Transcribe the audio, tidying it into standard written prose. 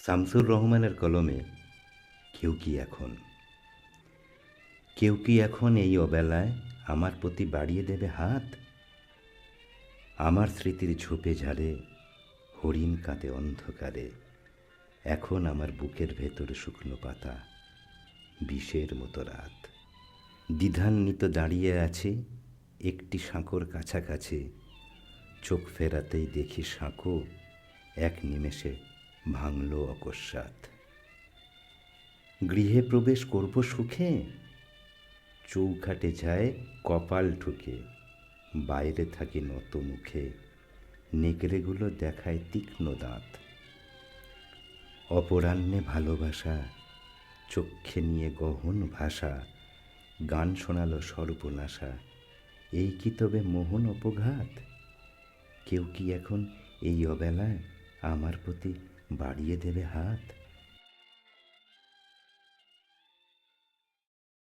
শামসুর রহমানের কলমে কেউ কি এখন কেউ কি এখন এই অবেলায় আমার প্রতি বাড়িয়ে দেবে হাত? আমার স্মৃতির ঝোপে ঝাড়ে হরিণ কাঁদে অন্ধকারে। এখন আমার বুকের ভেতর শুকনো পাতা, বিষের মতো রাত। দ্বিধান্বিত দাঁড়িয়ে আছে একটি সাঁকোর কাছাকাছি। চোখ ফেরাতেই দেখি সাঁকো এক নিমেষে ভাঙল অকস্মাৎ। গৃহে প্রবেশ করব সুখে, চৌখাটে যায় কপাল ঠুকে। বাইরে থাকি নত মুখে, নেকড়েগুলো দেখায় তীক্ষ্ণ দাঁত। অপরাহ্নে ভালোবাসা চক্ষে নিয়ে গহন ভাষা, গান শোনালো সর্বনাশা। এই কি তবে মোহন অপঘাত? কেউ কি এখন এই অবেলায় আমার প্রতি বাড়িয়ে দেবে হাত?